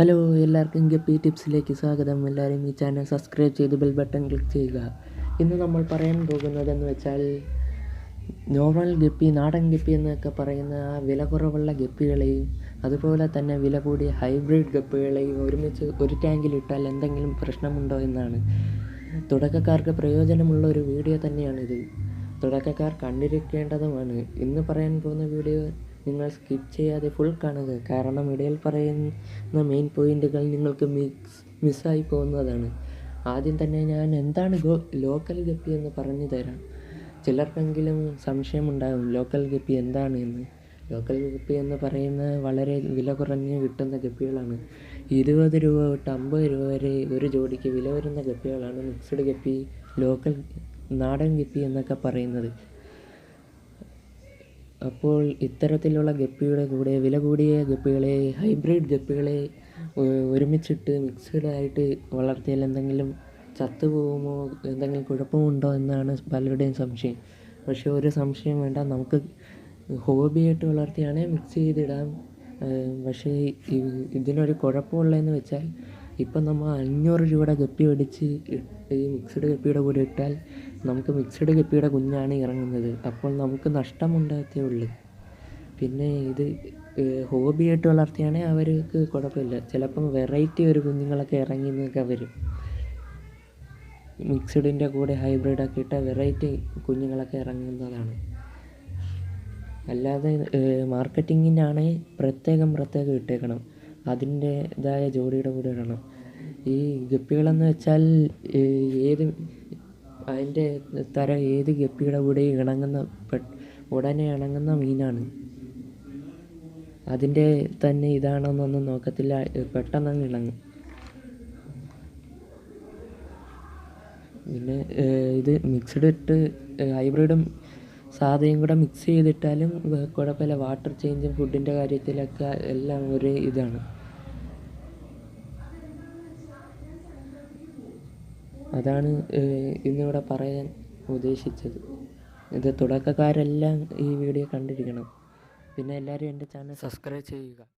Hello, എല്ലാവർക്കും guppy ടിപ്സിലേക്ക് സ്വാഗതം. എല്ലാവരും ഈ ചാനൽ സബ്സ്ക്രൈബ് ചെയ്ത് ബെൽ ബട്ടൺ ക്ലിക്ക് ചെയ്യുക. ഇന്ന് നമ്മൾ പറയാൻ പോകുന്നതെന്ന് വെച്ചാൽ നോർമൽ ഗപ്പി, നാടൻ ഗപ്പി എന്നൊക്കെ പറയുന്ന ആ വില കുറവുള്ള ഗപ്പികളെയും അതുപോലെ തന്നെ വില കൂടിയ ഹൈബ്രിഡ് ഗപ്പികളെയും ഒരുമിച്ച് ഒരു ടാങ്കിലിട്ടാൽ എന്തെങ്കിലും പ്രശ്നമുണ്ടോ എന്നാണ്. തുടക്കക്കാർക്ക് പ്രയോജനമുള്ള ഒരു വീഡിയോ തന്നെയാണിത്. തുടക്കക്കാർ കണ്ടിരിക്കേണ്ടതുമാണ്. ഇന്ന് പറയാൻ പോകുന്ന വീഡിയോ നിങ്ങൾ സ്കിപ്പ് ചെയ്യാതെ ഫുൾ കാണുക. കാരണം ഇടയിൽ പറയുന്ന മെയിൻ പോയിന്റുകൾ നിങ്ങൾക്ക് മിസ്സായി പോകുന്നതാണ്. ആദ്യം തന്നെ ഞാൻ എന്താണ് ലോക്കൽ ഗപ്പി എന്ന് പറഞ്ഞു തരാം. ചിലർക്കെങ്കിലും സംശയമുണ്ടാകും ലോക്കൽ ഗപ്പി എന്താണ് എന്ന്. ലോക്കൽ ഗപ്പി എന്ന് പറയുന്നത് വളരെ വില കുറഞ്ഞ് കിട്ടുന്ന ഗപ്പികളാണ്. 20 രൂപ തൊട്ട് 50 രൂപ വരെ ഒരു ജോഡിക്ക് വില വരുന്ന ഗപ്പികളാണ് മിക്സഡ് ഗപ്പി, ലോക്കൽ, നാടൻ ഗപ്പി എന്നൊക്കെ പറയുന്നത്. അപ്പോൾ ഇത്തരത്തിലുള്ള ഗപ്പിയുടെ കൂടെ വില കൂടിയ ഗപ്പികളെ, ഹൈബ്രിഡ് ഗപ്പികളെ ഒരുമിച്ചിട്ട് മിക്സഡായിട്ട് വളർത്തിയാൽ എന്തെങ്കിലും ചത്തുപോകുമോ, എന്തെങ്കിലും കുഴപ്പമുണ്ടോ എന്നാണ് പലരുടെയും സംശയം. പക്ഷേ ഒരു സംശയം വേണ്ട, നമുക്ക് ഹോബിയായിട്ട് വളർത്തിയാണെങ്കിൽ മിക്സ് ചെയ്തിടാം. പക്ഷേ ഇതിനൊരു കുഴപ്പമുള്ളതെന്ന് വെച്ചാൽ ഇപ്പം നമ്മൾ 500 രൂപയുടെ ഗപ്പി മേടിച്ച് ഈ മിക്സഡ് ഗപ്പിയുടെ കൂടെ ഇട്ടാൽ നമുക്ക് മിക്സഡ് ഗപ്പിയുടെ കുഞ്ഞാണ് ഇറങ്ങുന്നത്. അപ്പോൾ നമുക്ക് നഷ്ടമുണ്ടാകത്തേ ഉള്ളൂ. പിന്നെ ഇത് ഹോബിയായിട്ട് വളർത്തിയാണെങ്കിൽ അവർക്ക് കുഴപ്പമില്ല. ചിലപ്പം വെറൈറ്റി ഒരു കുഞ്ഞുങ്ങളൊക്കെ ഇറങ്ങി എന്നൊക്കെ വരും. മിക്സഡിൻ്റെ കൂടെ ഹൈബ്രിഡൊക്കെ ഇട്ട വെറൈറ്റി കുഞ്ഞുങ്ങളൊക്കെ ഇറങ്ങുന്നതാണ്. അല്ലാതെ മാർക്കറ്റിങ്ങിനാണെങ്കിൽ പ്രത്യേകം ഇട്ടേക്കണം. അതിൻ്റേതായ ജോഡിയുടെ കൂടെ ഇടണം. ഈ ഗപ്പികളെന്ന് വെച്ചാൽ അതിൻ്റെ ഏത് ഗപ്പിയുടെ കൂടെ ഉടനെ ഇണങ്ങുന്ന മീനാണ്. അതിൻ്റെ തന്നെ ഇതാണെന്നൊന്നും നോക്കത്തില്ല, പെട്ടെന്നങ്ങ് ഇണങ്ങും. പിന്നെ ഇത് മിക്സഡ് ഇട്ട് ഹൈബ്രിഡും സാധയും കൂടെ മിക്സ് ചെയ്തിട്ടാലും കുഴപ്പമില്ല. വാട്ടർ ചേഞ്ചും ഫുഡിൻ്റെ കാര്യത്തിലൊക്കെ എല്ലാം ഒരേ ഇതാണ്. അതാണ് ഇന്നിവിടെ പറയാൻ ഉദ്ദേശിച്ചത്. ഇത് തുടക്കക്കാരെല്ലാം ഈ വീഡിയോ കണ്ടിരിക്കണം. പിന്നെ എല്ലാവരും എൻ്റെ ചാനൽ സബ്സ്ക്രൈബ് ചെയ്യുക.